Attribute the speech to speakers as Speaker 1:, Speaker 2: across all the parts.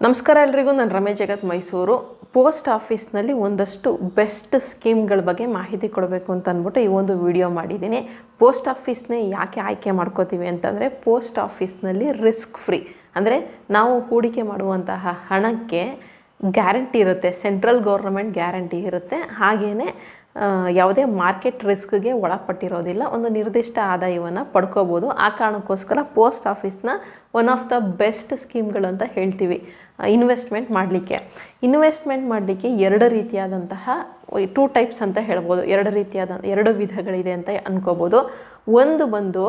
Speaker 1: ನಮಸ್ಕಾರ ಎಲ್ರಿಗೂ, ನಾನು ರಮೇಶ್ ಜಗತ್ ಮೈಸೂರು. ಪೋಸ್ಟ್ ಆಫೀಸ್ನಲ್ಲಿ ಒಂದಷ್ಟು ಬೆಸ್ಟ್ ಸ್ಕೀಮ್ಗಳ ಬಗ್ಗೆ ಮಾಹಿತಿ ಕೊಡಬೇಕು ಅಂತ ಅಂದ್ಬಿಟ್ಟು ಈ ಒಂದು ವಿಡಿಯೋ ಮಾಡಿದ್ದೀನಿ. ಪೋಸ್ಟ್ ಆಫೀಸ್ನೇ ಯಾಕೆ ಆಯ್ಕೆ ಮಾಡ್ಕೋತೀವಿ ಅಂತಂದರೆ, ಪೋಸ್ಟ್ ಆಫೀಸ್ನಲ್ಲಿ ರಿಸ್ಕ್ ಫ್ರೀ ಅಂದರೆ ನಾವು ಹೂಡಿಕೆ ಮಾಡುವಂತಹ ಹಣಕ್ಕೆ ಗ್ಯಾರಂಟಿ ಇರುತ್ತೆ, ಸೆಂಟ್ರಲ್ ಗೌರ್ಮೆಂಟ್ ಗ್ಯಾರಂಟಿ ಇರುತ್ತೆ. ಹಾಗೆಯೇ ಯಾವುದೇ ಮಾರ್ಕೆಟ್ ರಿಸ್ಕ್ಗೆ ಒಳಪಟ್ಟಿರೋದಿಲ್ಲ, ಒಂದು ನಿರ್ದಿಷ್ಟ ಆದಾಯವನ್ನು ಪಡ್ಕೋಬೋದು. ಆ ಕಾರಣಕ್ಕೋಸ್ಕರ ಪೋಸ್ಟ್ ಆಫೀಸ್ನ ಒನ್ ಆಫ್ ದ ಬೆಸ್ಟ್ ಸ್ಕೀಮ್ಗಳು ಅಂತ ಹೇಳ್ತೀವಿ. ಇನ್ವೆಸ್ಟ್ಮೆಂಟ್ ಮಾಡಲಿಕ್ಕೆ ಎರಡು ರೀತಿಯಾದಂತಹ 2 ಟೈಪ್ಸ್ ಅಂತ ಹೇಳ್ಬೋದು. ಎರಡು ವಿಧಗಳಿದೆ ಅಂತ ಅನ್ಕೋಬೋದು. ಒಂದು ಬಂದು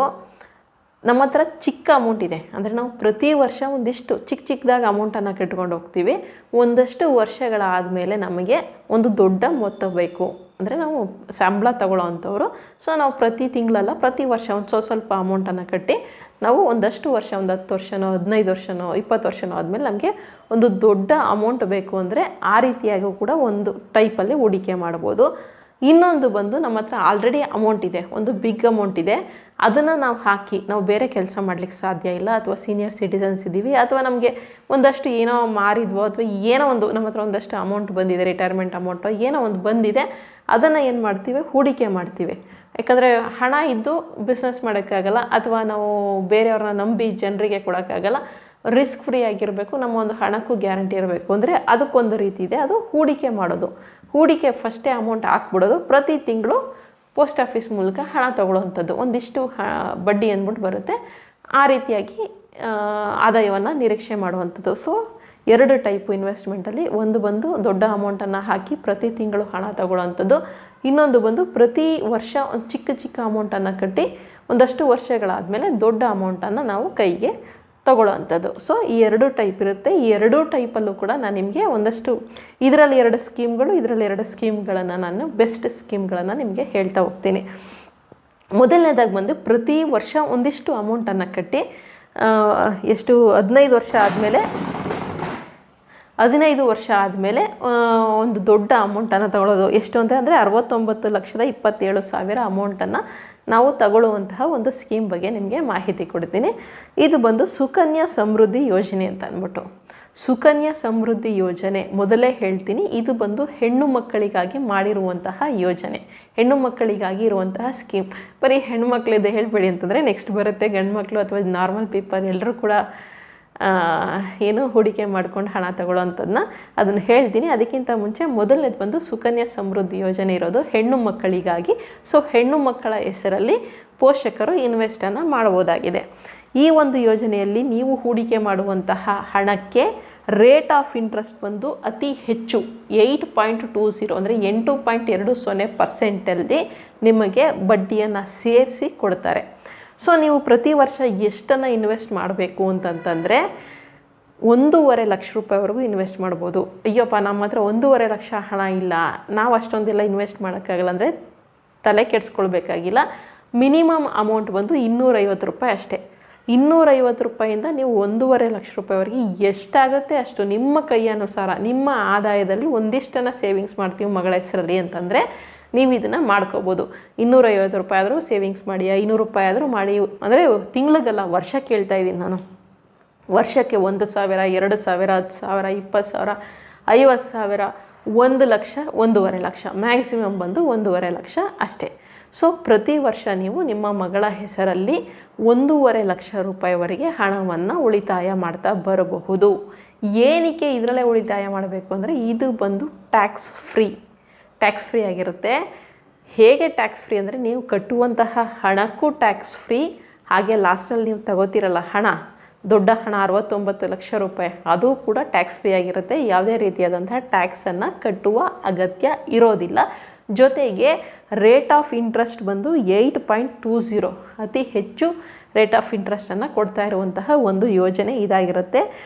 Speaker 1: ನಮ್ಮ ಹತ್ರ ಚಿಕ್ಕ ಅಮೌಂಟ್ ಇದೆ ಅಂದರೆ ನಾವು ಪ್ರತಿ ವರ್ಷ ಒಂದಿಷ್ಟು ಚಿಕ್ಕದಾಗಿ ಅಮೌಂಟನ್ನು ಕಟ್ಕೊಂಡು ಹೋಗ್ತೀವಿ. ಒಂದಷ್ಟು ವರ್ಷಗಳಾದಮೇಲೆ ನಮಗೆ ಒಂದು ದೊಡ್ಡ ಮೊತ್ತ ಬೇಕು ಅಂದರೆ ನಾವು ಸಂಬಳ ತಗೊಳ್ಳೋ ಅಂಥವ್ರು. ಸೊ ನಾವು ಪ್ರತಿ ತಿಂಗಳಲ್ಲ, ಪ್ರತಿ ವರ್ಷ ಒಂದು ಸ್ವಲ್ಪ ಅಮೌಂಟನ್ನು ಕಟ್ಟಿ ನಾವು ಒಂದಷ್ಟು ವರ್ಷ, ಒಂದು 10 ವರ್ಷನೋ 15 ವರ್ಷನೋ 20 ವರ್ಷನೋ ಆದಮೇಲೆ ನಮಗೆ ಒಂದು ದೊಡ್ಡ ಅಮೌಂಟ್ ಬೇಕು ಅಂದರೆ ಆ ರೀತಿಯಾಗೂ ಕೂಡ ಒಂದು ಟೈಪಲ್ಲಿ ಹೂಡಿಕೆ ಮಾಡ್ಬೋದು. ಇನ್ನೊಂದು ಬಂದು ನಮ್ಮ ಹತ್ರ ಆಲ್ರೆಡಿ ಅಮೌಂಟ್ ಇದೆ, ಒಂದು ಬಿಗ್ ಅಮೌಂಟ್ ಇದೆ, ಅದನ್ನು ನಾವು ಬೇರೆ ಕೆಲಸ ಮಾಡಲಿಕ್ಕೆ ಸಾಧ್ಯ ಇಲ್ಲ, ಅಥವಾ ಸೀನಿಯರ್ ಸಿಟಿಸನ್ಸ್ ಇದ್ದೀವಿ, ಅಥವಾ ನಮಗೆ ಒಂದಷ್ಟು ಏನೋ ಮಾರಿದ್ವೋ ಅಥವಾ ಏನೋ ಒಂದು ನಮ್ಮ ಹತ್ರ ಒಂದಷ್ಟು ಅಮೌಂಟ್ ಬಂದಿದೆ, ರಿಟೈರ್ಮೆಂಟ್ ಅಮೌಂಟೋ ಏನೋ ಒಂದು ಬಂದಿದೆ, ಅದನ್ನು ಏನು ಮಾಡ್ತೀವಿ, ಹೂಡಿಕೆ ಮಾಡ್ತೀವಿ. ಯಾಕಂದರೆ ಹಣ ಇದ್ದು ಬಿಸ್ನೆಸ್ ಮಾಡೋಕ್ಕಾಗಲ್ಲ, ಅಥವಾ ನಾವು ಬೇರೆಯವ್ರನ್ನ ನಂಬಿ ಜನರಿಗೆ ಕೊಡೋಕ್ಕಾಗಲ್ಲ. ರಿಸ್ಕ್ ಫ್ರೀ ಆಗಿರಬೇಕು, ನಮ್ಮ ಒಂದು ಹಣಕ್ಕೂ ಗ್ಯಾರಂಟಿ ಇರಬೇಕು ಅಂದರೆ ಅದಕ್ಕೊಂದು ರೀತಿ ಇದೆ, ಅದು ಹೂಡಿಕೆ ಮಾಡೋದು. ಹೂಡಿಕೆ ಫಸ್ಟೇ ಅಮೌಂಟ್ ಹಾಕ್ಬಿಡೋದು, ಪ್ರತಿ ತಿಂಗಳು ಪೋಸ್ಟ್ ಆಫೀಸ್ ಮೂಲಕ ಹಣ ತೊಗೊಳ್ಳೋವಂಥದ್ದು, ಒಂದಿಷ್ಟು ಬಡ್ಡಿ ಅಂದ್ಬಿಟ್ಟು ಬರುತ್ತೆ. ಆ ರೀತಿಯಾಗಿ ಆದಾಯವನ್ನು ನಿರೀಕ್ಷೆ ಮಾಡುವಂಥದ್ದು. ಸೊ 2 ಟೈಪು ಇನ್ವೆಸ್ಟ್ಮೆಂಟಲ್ಲಿ, ಒಂದು ಬಂದು ದೊಡ್ಡ ಅಮೌಂಟನ್ನು ಹಾಕಿ ಪ್ರತಿ ತಿಂಗಳು ಹಣ ತಗೊಳ್ಳೋವಂಥದ್ದು, ಇನ್ನೊಂದು ಬಂದು ಪ್ರತಿ ವರ್ಷ ಒಂದು ಚಿಕ್ಕ ಅಮೌಂಟನ್ನು ಕಟ್ಟಿ ಒಂದಷ್ಟು ವರ್ಷಗಳಾದಮೇಲೆ ದೊಡ್ಡ ಅಮೌಂಟನ್ನು ನಾವು ಕೈಗೆ ತಗೊಳ್ಳೋವಂಥದ್ದು. ಸೊ ಈ 2 ಟೈಪ್ ಇರುತ್ತೆ. ಈ 2 ಟೈಪಲ್ಲೂ ಕೂಡ ನಾನು ನಿಮಗೆ ಒಂದಷ್ಟು ಇದರಲ್ಲಿ 2 ಸ್ಕೀಮ್ಗಳು, ಇದರಲ್ಲಿ 2 ಸ್ಕೀಮ್ಗಳನ್ನು ನಾನು ಬೆಸ್ಟ್ ಸ್ಕೀಮ್ಗಳನ್ನು ನಿಮಗೆ ಹೇಳ್ತಾ ಹೋಗ್ತೀನಿ. ಮೊದಲನೇದಾಗಿ ಬಂದು ಪ್ರತಿ ವರ್ಷ ಒಂದಿಷ್ಟು ಅಮೌಂಟನ್ನು ಕಟ್ಟಿ 15 ವರ್ಷ ಆದಮೇಲೆ ಒಂದು ದೊಡ್ಡ ಅಮೌಂಟನ್ನು ತಗೊಳ್ಳೋದು. ಎಷ್ಟು ಅಂದರೆ 69,27,000 ಅಮೌಂಟನ್ನು ನಾವು ತಗೊಳ್ಳುವಂತಹ ಒಂದು ಸ್ಕೀಮ್ ಬಗ್ಗೆ ನಿಮಗೆ ಮಾಹಿತಿ ಕೊಡ್ತೀನಿ. ಇದು ಬಂದು ಸುಕನ್ಯಾ ಸಮೃದ್ಧಿ ಯೋಜನೆ ಅಂತ ಅಂದ್ಬಿಟ್ಟು. ಸುಕನ್ಯಾ ಸಮೃದ್ಧಿ ಯೋಜನೆ ಮೊದಲೇ ಹೇಳ್ತೀನಿ, ಇದು ಬಂದು ಹೆಣ್ಣು ಮಕ್ಕಳಿಗಾಗಿ ಮಾಡಿರುವಂತಹ ಯೋಜನೆ, ಹೆಣ್ಣು ಮಕ್ಕಳಿಗಾಗಿ ಇರುವಂತಹ ಸ್ಕೀಮ್. ಬರೀ ಹೆಣ್ಣು ಮಕ್ಕಳಿದೆ ಹೇಳಬೇಡಿ ಅಂತಂದರೆ ನೆಕ್ಸ್ಟ್ ಬರುತ್ತೆ ಗಂಡು ಮಕ್ಕಳು ಅಥವಾ ನಾರ್ಮಲ್ ಪೀಪಲ್ ಎಲ್ಲರೂ ಕೂಡ ಏನು ಹೂಡಿಕೆ ಮಾಡ್ಕೊಂಡು ಹಣ ತಗೊಳ್ಳೋವಂಥದ್ದನ್ನ ಅದನ್ನು ಹೇಳ್ತೀನಿ. ಅದಕ್ಕಿಂತ ಮುಂಚೆ ಮೊದಲನೇದು ಬಂದು ಸುಕನ್ಯಾ ಸಮೃದ್ಧಿ ಯೋಜನೆ ಇರೋದು ಹೆಣ್ಣು ಮಕ್ಕಳಿಗಾಗಿ. ಸೊ ಹೆಣ್ಣು ಮಕ್ಕಳ ಹೆಸರಲ್ಲಿ ಪೋಷಕರು ಇನ್ವೆಸ್ಟನ್ನು ಮಾಡ್ಬೋದಾಗಿದೆ. ಈ ಒಂದು ಯೋಜನೆಯಲ್ಲಿ ನೀವು ಹೂಡಿಕೆ ಮಾಡುವಂತಹ ಹಣಕ್ಕೆ ರೇಟ್ ಆಫ್ ಇಂಟ್ರೆಸ್ಟ್ ಬಂದು ಅತಿ ಹೆಚ್ಚು 8.20 ಅಂದರೆ 8.20% ನಿಮಗೆ ಬಡ್ಡಿಯನ್ನು ಸೇರಿಸಿ ಕೊಡ್ತಾರೆ. ಸೊ ನೀವು ಪ್ರತಿ ವರ್ಷ ಎಷ್ಟನ್ನು ಇನ್ವೆಸ್ಟ್ ಮಾಡಬೇಕು ಅಂತಂತಂದರೆ 1.5 ಲಕ್ಷ ರೂಪಾಯಿವರೆಗೂ ಇನ್ವೆಸ್ಟ್ ಮಾಡ್ಬೋದು. ಅಯ್ಯಪ್ಪ ನಮ್ಮ ಹತ್ರ 1.5 ಲಕ್ಷ ಹಣ ಇಲ್ಲ, ನಾವು ಅಷ್ಟೊಂದೆಲ್ಲ ಇನ್ವೆಸ್ಟ್ ಮಾಡೋಕ್ಕಾಗಲ್ಲ ಅಂದರೆ ತಲೆ ಕೆಡಿಸ್ಕೊಳ್ಬೇಕಾಗಿಲ್ಲ. ಮಿನಿಮಮ್ ಅಮೌಂಟ್ ಬಂದು 250 ರೂಪಾಯಿ ಅಷ್ಟೇ. 250 ರೂಪಾಯಿಂದ ನೀವು 1.5 ಲಕ್ಷ ರೂಪಾಯಿವರೆಗೆ ಎಷ್ಟಾಗುತ್ತೆ ಅಷ್ಟು ನಿಮ್ಮ ಕೈ ಅನುಸಾರ, ನಿಮ್ಮ ಆದಾಯದಲ್ಲಿ ಒಂದಿಷ್ಟನ್ನು ಸೇವಿಂಗ್ಸ್ ಮಾಡ್ತೀವಿ ಮಗಳ ಹೆಸರಲ್ಲಿ ಅಂತಂದರೆ ನೀವು ಇದನ್ನು ಮಾಡ್ಕೋಬೋದು. 250 ರೂಪಾಯಿ ಆದರೂ ಸೇವಿಂಗ್ಸ್ ಮಾಡಿ, 500 ರೂಪಾಯಿ ಆದರೂ ಮಾಡಿ, ಅಂದರೆ ತಿಂಗಳಿಗಲ್ಲ ವರ್ಷಕ್ಕೆ ಹೇಳ್ತಾ ಇದ್ದೀನಿ ನಾನು. ವರ್ಷಕ್ಕೆ 1,000, 2,000, 10,000, 20,000, 50,000, 1 ಲಕ್ಷ, 1.5 ಲಕ್ಷ, ಮ್ಯಾಕ್ಸಿಮಮ್ ಬಂದು 1.5 ಲಕ್ಷ ಅಷ್ಟೇ. ಸೊ ಪ್ರತಿ ವರ್ಷ ನೀವು ನಿಮ್ಮ ಮಗಳ ಹೆಸರಲ್ಲಿ 1.5 ಲಕ್ಷ ರೂಪಾಯಿವರೆಗೆ ಹಣವನ್ನು ಉಳಿತಾಯ ಮಾಡ್ತಾ ಬರಬಹುದು. ಏನಕ್ಕೆ ಇದರಲ್ಲೇ ಉಳಿತಾಯ ಮಾಡಬೇಕು ಅಂದರೆ ಇದು ಬಂದು ಟ್ಯಾಕ್ಸ್ ಫ್ರೀ ಆಗಿರುತ್ತೆ. ಹೇಗೆ ಟ್ಯಾಕ್ಸ್ ಫ್ರೀ ಅಂದರೆ ನೀವು ಕಟ್ಟುವಂತಹ ಹಣಕ್ಕೂ ಟ್ಯಾಕ್ಸ್ ಫ್ರೀ, ಹಾಗೆ ಲಾಸ್ಟಲ್ಲಿ ನೀವು ತಗೋತಿರಲ್ಲ ಹಣ, ದೊಡ್ಡ ಹಣ 69 ಲಕ್ಷ ರೂಪಾಯಿ, ಅದು ಕೂಡ ಟ್ಯಾಕ್ಸ್ ಫ್ರೀ ಆಗಿರುತ್ತೆ. ಯಾವುದೇ ರೀತಿಯಾದಂತಹ ಟ್ಯಾಕ್ಸನ್ನು ಕಟ್ಟುವ ಅಗತ್ಯ ಇರೋದಿಲ್ಲ. ಜೊತೆಗೆ ರೇಟ್ ಆಫ್ ಇಂಟ್ರೆಸ್ಟ್ ಬಂದು 8.20, ಅತಿ ಹೆಚ್ಚು ರೇಟ್ ಆಫ್ ಇಂಟ್ರೆಸ್ಟನ್ನು ಕೊಡ್ತಾ ಇರುವಂತಹ ಒಂದು ಯೋಜನೆ ಇದಾಗಿರುತ್ತೆ.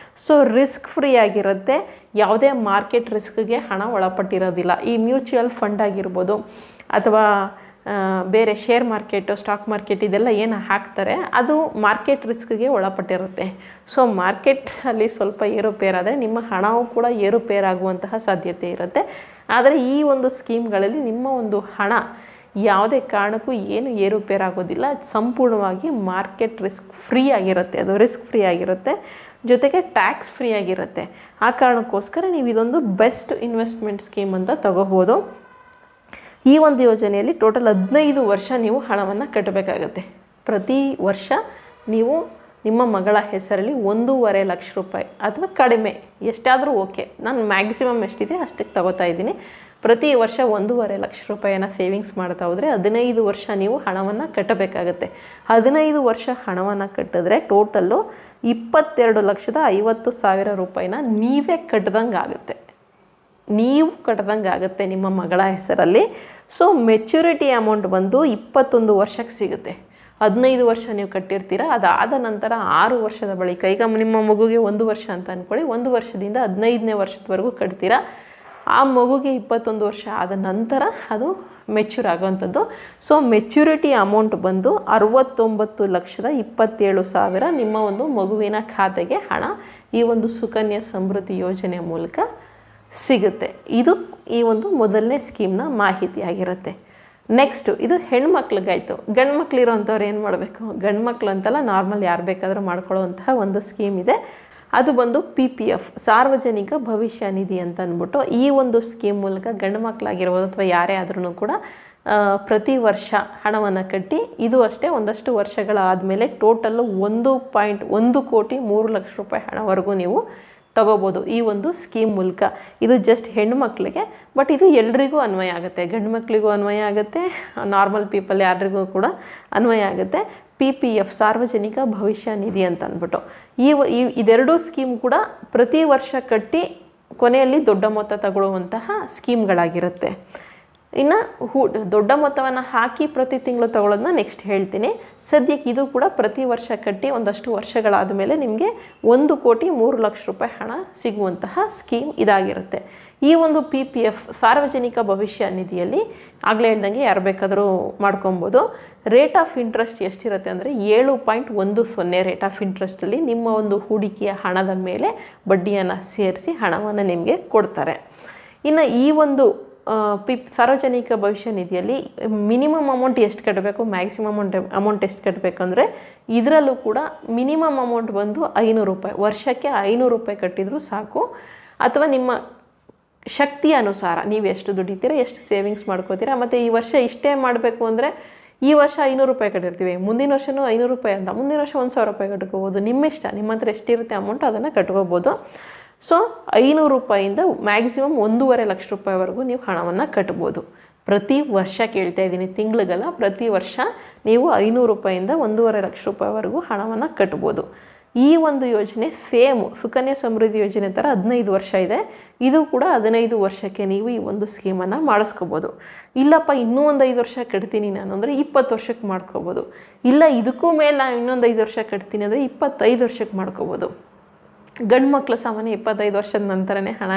Speaker 1: ಸೊ ರಿಸ್ಕ್ ಫ್ರೀ ಆಗಿರುತ್ತೆ, ಯಾವುದೇ ಮಾರ್ಕೆಟ್ ರಿಸ್ಕ್ಗೆ ಹಣ ಒಳಪಟ್ಟಿರೋದಿಲ್ಲ. ಈ ಮ್ಯೂಚುವಲ್ ಫಂಡ್ ಆಗಿರ್ಬೋದು ಅಥವಾ ಬೇರೆ ಶೇರ್ ಮಾರ್ಕೆಟು, ಸ್ಟಾಕ್ ಮಾರ್ಕೆಟ್ ಇದೆಲ್ಲ ಏನು ಹಾಕ್ತಾರೆ ಅದು ಮಾರ್ಕೆಟ್ ರಿಸ್ಕ್ಗೆ ಒಳಪಟ್ಟಿರುತ್ತೆ. ಸೊ ಮಾರ್ಕೆಟಲ್ಲಿ ಸ್ವಲ್ಪ ಏರುಪೇರಾದರೆ ನಿಮ್ಮ ಹಣವೂ ಕೂಡ ಏರುಪೇರಾಗುವಂತಹ ಸಾಧ್ಯತೆ ಇರುತ್ತೆ. ಆದರೆ ಈ ಒಂದು ಸ್ಕೀಮ್ಗಳಲ್ಲಿ ನಿಮ್ಮ ಒಂದು ಹಣ ಯಾವುದೇ ಕಾರಣಕ್ಕೂ ಏನು ಏರುಪೇರಾಗೋದಿಲ್ಲ, ಸಂಪೂರ್ಣವಾಗಿ ಮಾರ್ಕೆಟ್ ರಿಸ್ಕ್ ಫ್ರೀ ಆಗಿರುತ್ತೆ, ಅದು ರಿಸ್ಕ್ ಫ್ರೀ ಆಗಿರುತ್ತೆ. ಜೊತೆಗೆ ಟ್ಯಾಕ್ಸ್ ಫ್ರೀ ಆಗಿರುತ್ತೆ. ಆ ಕಾರಣಕ್ಕೋಸ್ಕರ ನೀವು ಇದೊಂದು ಬೆಸ್ಟ್ ಇನ್ವೆಸ್ಟ್ಮೆಂಟ್ ಸ್ಕೀಮ್ ಅಂತ ತಗೋಬೋದು. ಈ ಒಂದು ಯೋಜನೆಯಲ್ಲಿ ಟೋಟಲ್ 15 ವರ್ಷ ನೀವು ಹಣವನ್ನು ಕಟ್ಟಬೇಕಾಗತ್ತೆ. ಪ್ರತಿ ವರ್ಷ ನೀವು ನಿಮ್ಮ ಮಗಳ ಹೆಸರಲ್ಲಿ 1.5 ಲಕ್ಷ ರೂಪಾಯಿ ಅಥವಾ ಕಡಿಮೆ ಎಷ್ಟಾದರೂ ಓಕೆ, ನಾನು ಮ್ಯಾಕ್ಸಿಮಮ್ ಎಷ್ಟಿದೆ ಅಷ್ಟಕ್ಕೆ ತಗೋತಾ ಇದ್ದೀನಿ. ಪ್ರತಿ ವರ್ಷ 1.5 ಲಕ್ಷ ರೂಪಾಯಿನ ಸೇವಿಂಗ್ಸ್ ಮಾಡ್ತಾ ಹೋದರೆ 15 ವರ್ಷ ನೀವು ಹಣವನ್ನು ಕಟ್ಟಬೇಕಾಗತ್ತೆ. 15 ವರ್ಷ ಹಣವನ್ನು ಕಟ್ಟಿದ್ರೆ ಟೋಟಲ್ಲು 22,50,000 ರೂಪಾಯಿನ ನೀವೇ ಕಟ್ಟದಂಗೆ ಆಗುತ್ತೆ. ನೀವು ಕಟ್ಟದಂಗೆ ಆಗುತ್ತೆ ನಿಮ್ಮ ಮಗಳ ಹೆಸರಲ್ಲಿ. ಸೊ ಮೆಚ್ಯೂರಿಟಿ ಅಮೌಂಟ್ ಬಂದು 21 ವರ್ಷಕ್ಕೆ ಸಿಗುತ್ತೆ. 15 ವರ್ಷ ನೀವು ಕಟ್ಟಿರ್ತೀರ, ಅದಾದ ನಂತರ 6 ವರ್ಷದ ಬಳಿಕ, ಈಗ ನಿಮ್ಮ ಮಗುಗೆ 1 ವರ್ಷ ಅಂತ ಅಂದ್ಕೊಳ್ಳಿ, 1 ವರ್ಷದಿಂದ 15ನೇ ವರ್ಷದವರೆಗೂ ಕಟ್ತೀರಾ. ಆ ಮಗುಗೆ 21 ವರ್ಷ ಆದ ನಂತರ ಅದು ಮೆಚ್ಯೂರ್ ಆಗೋವಂಥದ್ದು. ಸೊ ಮೆಚ್ಯೂರಿಟಿ ಅಮೌಂಟ್ ಬಂದು 69,27,000 ನಿಮ್ಮ ಒಂದು ಮಗುವಿನ ಖಾತೆಗೆ ಹಣ ಈ ಒಂದು ಸುಕನ್ಯಾ ಸಮೃದ್ಧಿ ಯೋಜನೆಯ ಮೂಲಕ ಸಿಗುತ್ತೆ. ಇದು ಈ ಒಂದು ಮೊದಲನೇ ಸ್ಕೀಮ್ನ ಮಾಹಿತಿ ಆಗಿರುತ್ತೆ. ನೆಕ್ಸ್ಟು ಇದು ಹೆಣ್ಮಕ್ಳಿಗಾಯಿತು. ಗಂಡು ಮಕ್ಳು ಇರೋವಂಥವ್ರು ಏನು ಮಾಡಬೇಕು? ಗಂಡು ಮಕ್ಳು ಅಂತಲ್ಲ, ನಾರ್ಮಲ್ ಯಾರು ಬೇಕಾದರೂ ಮಾಡ್ಕೊಳ್ಳೋವಂತಹ ಒಂದು ಸ್ಕೀಮ್ ಇದೆ. ಅದು ಬಂದು PPF, ಸಾರ್ವಜನಿಕ ಭವಿಷ್ಯ ನಿಧಿ ಅಂತ ಅಂದ್ಬಿಟ್ಟು. ಈ ಒಂದು ಸ್ಕೀಮ್ ಮೂಲಕ ಗಂಡು ಮಕ್ಕಳಾಗಿರ್ಬೋದು ಅಥವಾ ಯಾರೇ ಆದ್ರೂ ಕೂಡ ಪ್ರತಿ ವರ್ಷ ಹಣವನ್ನು ಕಟ್ಟಿ, ಇದು ಅಷ್ಟೇ ಒಂದಷ್ಟು ವರ್ಷಗಳಾದಮೇಲೆ ಟೋಟಲ್ಲು 1.1 ಲಕ್ಷ ರೂಪಾಯಿ ಹಣವರೆಗೂ ನೀವು ತಗೋಬೋದು ಈ ಒಂದು ಸ್ಕೀಮ್ ಮೂಲಕ. ಇದು ಜಸ್ಟ್ ಹೆಣ್ಣು ಮಕ್ಕಳಿಗೆ, ಬಟ್ ಇದು ಎಲ್ರಿಗೂ ಅನ್ವಯ ಆಗುತ್ತೆ. ಗಂಡು ಮಕ್ಕಳಿಗೂ ಅನ್ವಯ ಆಗುತ್ತೆ, ನಾರ್ಮಲ್ ಪೀಪಲ್ ಯಾರಿಗೂ ಕೂಡ ಅನ್ವಯ ಆಗುತ್ತೆ. PPF, ಸಾರ್ವಜನಿಕ ಭವಿಷ್ಯ ನಿಧಿ ಅಂತ ಅಂದ್ಬಿಟ್ಟು. ಇದೆರಡೂ ಸ್ಕೀಮ್ ಕೂಡ ಪ್ರತಿ ವರ್ಷ ಕಟ್ಟಿ ಕೊನೆಯಲ್ಲಿ ದೊಡ್ಡ ಮೊತ್ತ ತಗೊಳ್ಳುವಂತಹ ಸ್ಕೀಮ್ಗಳಾಗಿರುತ್ತೆ. ಇನ್ನು ದೊಡ್ಡ ಮೊತ್ತವನ್ನು ಹಾಕಿ ಪ್ರತಿ ತಿಂಗಳು ತಗೊಳ್ಳೋದನ್ನ ನೆಕ್ಸ್ಟ್ ಹೇಳ್ತೀನಿ. ಸದ್ಯಕ್ಕೆ ಇದು ಕೂಡ ಪ್ರತಿ ವರ್ಷ ಕಟ್ಟಿ ಒಂದಷ್ಟು ವರ್ಷಗಳಾದ ಮೇಲೆ ನಿಮಗೆ 1,03,00,000 ರೂಪಾಯಿ ಹಣ ಸಿಗುವಂತಹ ಸ್ಕೀಮ್ ಇದಾಗಿರುತ್ತೆ. ಈ ಒಂದು PPF, ಸಾರ್ವಜನಿಕ ಭವಿಷ್ಯ ನಿಧಿಯಲ್ಲಿ ಆಗಲೇ ಹೇಳ್ದಂಗೆ ಯಾರು ಬೇಕಾದರೂ ಮಾಡ್ಕೊಬೋದು. ರೇಟ್ ಆಫ್ ಇಂಟ್ರೆಸ್ಟ್ ಎಷ್ಟಿರುತ್ತೆ ಅಂದರೆ 7.10 ರೇಟ್ ಆಫ್ ಇಂಟ್ರೆಸ್ಟಲ್ಲಿ ನಿಮ್ಮ ಒಂದು ಹೂಡಿಕೆಯ ಹಣದ ಮೇಲೆ ಬಡ್ಡಿಯನ್ನು ಸೇರಿಸಿ ಹಣವನ್ನು ನಿಮಗೆ ಕೊಡ್ತಾರೆ. ಇನ್ನು ಈ ಒಂದು ಸಾರ್ವಜನಿಕ ಭವಿಷ್ಯ ನಿಧಿಯಲ್ಲಿ ಮಿನಿಮಮ್ ಅಮೌಂಟ್ ಎಷ್ಟು ಕಟ್ಟಬೇಕು, ಮ್ಯಾಕ್ಸಿಮಮ್ ಅಮೌಂಟ್ ಎಷ್ಟು ಕಟ್ಟಬೇಕು ಅಂದರೆ ಇದರಲ್ಲೂ ಕೂಡ ಮಿನಿಮಮ್ ಅಮೌಂಟ್ ಬಂದು 500 ರೂಪಾಯಿ, ವರ್ಷಕ್ಕೆ 500 ರೂಪಾಯಿ ಕಟ್ಟಿದರೂ ಸಾಕು. ಅಥವಾ ನಿಮ್ಮ ಶಕ್ತಿ ಅನುಸಾರ ನೀವು ಎಷ್ಟು ದುಡಿತೀರಾ, ಎಷ್ಟು ಸೇವಿಂಗ್ಸ್ ಮಾಡ್ಕೋತೀರಾ. ಮತ್ತು ಈ ವರ್ಷ ಇಷ್ಟೇ ಮಾಡಬೇಕು ಅಂದರೆ ಈ ವರ್ಷ 500 ರೂಪಾಯಿ ಕಟ್ಟಿರ್ತೀವಿ, ಮುಂದಿನ ವರ್ಷವೂ 500 ರೂಪಾಯಿ ಅಂತ, ಮುಂದಿನ ವರ್ಷ 1,000 ರೂಪಾಯಿ ಕಟ್ಕೋಬೋದು. ನಿಮ್ಮ ಇಷ್ಟ, ನಿಮ್ಮ ಹತ್ರ ಎಷ್ಟಿರುತ್ತೆ ಅಮೌಂಟ್ ಅದನ್ನು ಕಟ್ಕೋಬೋದು. ಸೊ 500 ರೂಪಾಯಿಂದ ಮ್ಯಾಕ್ಸಿಮಮ್ 1.5 ಲಕ್ಷ ರೂಪಾಯಿವರೆಗೂ ನೀವು ಹಣವನ್ನು ಕಟ್ಬೋದು. ಪ್ರತಿ ವರ್ಷ ಕೇಳ್ತಾ ಇದ್ದೀನಿ, ತಿಂಗಳಿಗಲ್ಲ, ಪ್ರತಿ ವರ್ಷ ನೀವು 500 ರೂಪಾಯಿಂದ 1.5 ಲಕ್ಷ ರೂಪಾಯಿವರೆಗೂ ಹಣವನ್ನು ಕಟ್ಬೋದು. ಈ ಒಂದು ಯೋಜನೆ ಸೇಮ್ ಸುಕನ್ಯಾ ಸಮೃದ್ಧಿ ಯೋಜನೆ ಥರ 15 ವರ್ಷ ಇದೆ. ಇದು ಕೂಡ 15 ವರ್ಷಕ್ಕೆ ನೀವು ಈ ಒಂದು ಸ್ಕೀಮನ್ನು ಮಾಡಿಸ್ಕೋಬೋದು. ಇಲ್ಲಪ್ಪ ಇನ್ನೂ ಒಂದು 5 ವರ್ಷ ಕಟ್ತೀನಿ ನಾನು ಅಂದರೆ 20 ವರ್ಷಕ್ಕೆ ಮಾಡ್ಕೋಬೋದು. ಇಲ್ಲ ಇದಕ್ಕೂ ಮೇಲೆ ನಾನು ಇನ್ನೊಂದು 5 ವರ್ಷ ಕಟ್ತೀನಿ ಅಂದರೆ 25 ವರ್ಷಕ್ಕೆ ಮಾಡ್ಕೋಬೋದು. ಗಂಡು ಮಕ್ಕಳು ಸಾಮಾನ್ಯ 25 ವರ್ಷದ ನಂತರನೇ ಹಣ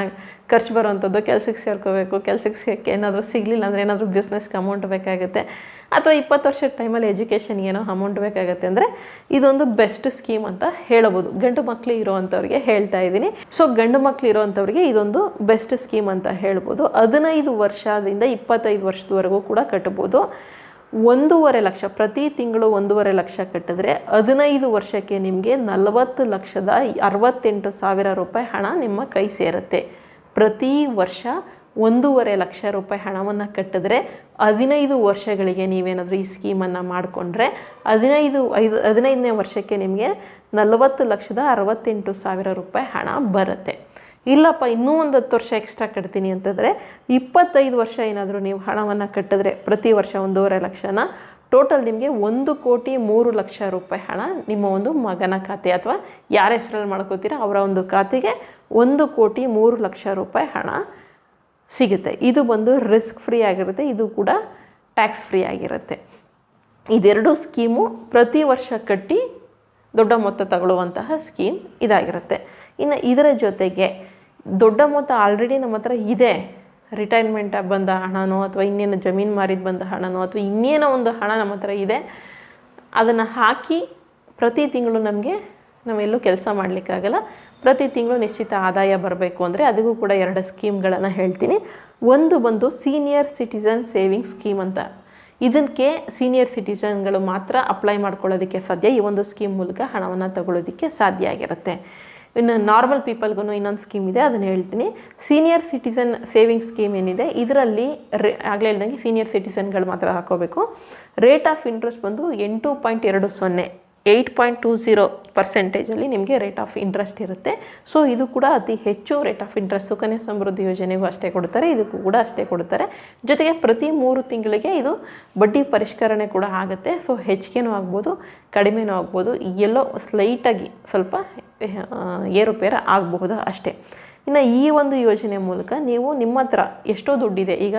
Speaker 1: ಖರ್ಚು ಬರೋವಂಥದ್ದು. ಕೆಲಸಕ್ಕೆ ಸೇರ್ಕೋಬೇಕು, ಕೆಲಸಕ್ಕೆ ಏನಾದರೂ ಸಿಗಲಿಲ್ಲ ಅಂದರೆ ಏನಾದರೂ ಬಿಸ್ನೆಸ್ಗೆ ಅಮೌಂಟ್ ಬೇಕಾಗುತ್ತೆ, ಅಥವಾ 20 ವರ್ಷದ ಟೈಮಲ್ಲಿ ಎಜುಕೇಷನ್ಗೆ ಏನೋ ಅಮೌಂಟ್ ಬೇಕಾಗುತ್ತೆ ಅಂದರೆ ಇದೊಂದು ಬೆಸ್ಟ್ ಸ್ಕೀಮ್ ಅಂತ ಹೇಳಬಹುದು. ಗಂಡು ಮಕ್ಕಳು ಇರೋವಂಥವ್ರಿಗೆ ಹೇಳ್ತಾ ಇದ್ದೀನಿ. ಸೊ ಗಂಡು ಮಕ್ಕಳು ಇರೋವಂಥವ್ರಿಗೆ ಇದೊಂದು ಬೆಸ್ಟ್ ಸ್ಕೀಮ್ ಅಂತ ಹೇಳ್ಬೋದು. 15 ವರ್ಷದಿಂದ 25 ವರ್ಷದವರೆಗೂ ಕೂಡ ಕಟ್ಬೋದು. 1.5 ಲಕ್ಷ ಪ್ರತಿ ತಿಂಗಳು 1.5 ಲಕ್ಷ ಕಟ್ಟಿದ್ರೆ 15 ವರ್ಷಕ್ಕೆ ನಿಮಗೆ 40,68,000 ರೂಪಾಯಿ ಹಣ ನಿಮ್ಮ ಕೈ ಸೇರುತ್ತೆ. ಪ್ರತಿ ವರ್ಷ 1.5 ಲಕ್ಷ ರೂಪಾಯಿ ಹಣವನ್ನು ಕಟ್ಟಿದ್ರೆ 15 ವರ್ಷಗಳಿಗೆ ನೀವೇನಾದರೂ ಈ ಸ್ಕೀಮನ್ನು ಮಾಡಿಕೊಂಡ್ರೆ 15ನೇ ವರ್ಷಕ್ಕೆ ನಿಮಗೆ 40,68,000 ರೂಪಾಯಿ ಹಣ ಬರುತ್ತೆ. ಇಲ್ಲಪ್ಪ ಇನ್ನೂ ಒಂದು 10 ವರ್ಷ ಎಕ್ಸ್ಟ್ರಾ ಕಟ್ತೀನಿ ಅಂತಂದರೆ 25 ವರ್ಷ ಏನಾದರೂ ನೀವು ಹಣವನ್ನು ಕಟ್ಟಿದ್ರೆ ಪ್ರತಿ ವರ್ಷ 1.5 ಲಕ್ಷನ ಟೋಟಲ್ ನಿಮಗೆ 1,03,00,000 ರೂಪಾಯಿ ಹಣ ನಿಮ್ಮ ಒಂದು ಮಗನ ಖಾತೆ ಅಥವಾ ಯಾರ ಹೆಸರಲ್ಲಿ ಮಾಡ್ಕೋತೀರಾ ಅವರ ಒಂದು ಖಾತೆಗೆ 1,03,00,000 ರೂಪಾಯಿ ಹಣ ಸಿಗುತ್ತೆ. ಇದು ಬಂದು ರಿಸ್ಕ್ ಫ್ರೀ ಆಗಿರುತ್ತೆ, ಇದು ಕೂಡ ಟ್ಯಾಕ್ಸ್ ಫ್ರೀ ಆಗಿರುತ್ತೆ. ಇದೆರಡು ಸ್ಕೀಮು ಪ್ರತಿ ವರ್ಷ ಕಟ್ಟಿ ದೊಡ್ಡ ಮೊತ್ತ ತಗೊಳ್ಳುವಂತಹ ಸ್ಕೀಮ್ ಇದಾಗಿರುತ್ತೆ. ಇನ್ನು ಇದರ ಜೊತೆಗೆ ದೊಡ್ಡ ಮೊತ್ತ ಆಲ್ರೆಡಿ ನಮ್ಮ ಹತ್ರ ಇದೆ, ರಿಟೈರ್ಮೆಂಟ್ ಬಂದ ಹಣನೋ ಅಥವಾ ಇನ್ನೇನು ಜಮೀನು ಮಾರಿದ ಬಂದ ಹಣನೋ ಅಥವಾ ಇನ್ನೇನೋ ಒಂದು ಹಣ ನಮ್ಮ ಹತ್ರ ಇದೆ, ಅದನ್ನು ಹಾಕಿ ಪ್ರತಿ ತಿಂಗಳು ನಾವೆಲ್ಲೂ ಕೆಲಸ ಮಾಡಲಿಕ್ಕಾಗಲ್ಲ, ಪ್ರತಿ ತಿಂಗಳು ನಿಶ್ಚಿತ ಆದಾಯ ಬರಬೇಕು ಅಂದರೆ ಅದಕ್ಕೂ ಕೂಡ 2 ಸ್ಕೀಮ್ಗಳನ್ನು ಹೇಳ್ತೀನಿ. ಒಂದು ಬಂದು ಸೀನಿಯರ್ ಸಿಟಿಸನ್ ಸೇವಿಂಗ್ ಸ್ಕೀಮ್ ಅಂತ. ಇದಕ್ಕೆ ಸೀನಿಯರ್ ಸಿಟಿಸನ್ಗಳು ಮಾತ್ರ ಅಪ್ಲೈ ಮಾಡ್ಕೊಳ್ಳೋದಕ್ಕೆ ಸಾಧ್ಯ, ಈ ಒಂದು ಸ್ಕೀಮ್ ಮೂಲಕ ಹಣವನ್ನು ತಗೊಳ್ಳೋದಕ್ಕೆ ಸಾಧ್ಯ ಆಗಿರುತ್ತೆ. ಇನ್ನು ನಾರ್ಮಲ್ ಪೀಪಲ್ಗೂ ಇನ್ನೊಂದು ಸ್ಕೀಮ್ ಇದೆ, ಅದನ್ನು ಹೇಳ್ತೀನಿ. ಸೀನಿಯರ್ ಸಿಟಿಸನ್ ಸೇವಿಂಗ್ಸ್ ಸ್ಕೀಮ್ ಏನಿದೆ ಇದರಲ್ಲಿ ಆಗಲೇ ಹೇಳ್ದಂಗೆ ಸೀನಿಯರ್ ಸಿಟಿಸನ್ಗಳು ಮಾತ್ರ ಹಾಕೋಬೇಕು. ರೇಟ್ ಆಫ್ ಇಂಟ್ರೆಸ್ಟ್ ಬಂದು 8.20 8.20% ನಿಮಗೆ ರೇಟ್ ಆಫ್ ಇಂಟ್ರೆಸ್ಟ್ ಇರುತ್ತೆ. ಸೊ ಇದು ಕೂಡ ಅತಿ ಹೆಚ್ಚು rate of interest. Sukanya Samriddhi ಯೋಜನೆಗೂ ಅಷ್ಟೇ ಕೊಡ್ತಾರೆ, ಇದಕ್ಕೂ ಕೂಡ ಅಷ್ಟೇ ಕೊಡ್ತಾರೆ. ಜೊತೆಗೆ ಪ್ರತಿ 3 ತಿಂಗಳಿಗೆ ಇದು ಬಡ್ಡಿ ಪರಿಷ್ಕರಣೆ ಕೂಡ ಆಗುತ್ತೆ. ಸೊ ಹೆಚ್ಚಿಗೆನೂ ಆಗ್ಬೋದು, ಕಡಿಮೆನೂ ಆಗ್ಬೋದು, ಎಲ್ಲೋ ಸ್ಲೈಟಾಗಿ ಸ್ವಲ್ಪ ಏರುಪೇರು ಆಗಬಹುದು ಅಷ್ಟೇ. ಇನ್ನು ಈ ಒಂದು ಯೋಜನೆ ಮೂಲಕ ನೀವು ನಿಮ್ಮ ಹತ್ರ ಎಷ್ಟೋ ದುಡ್ಡಿದೆ, ಈಗ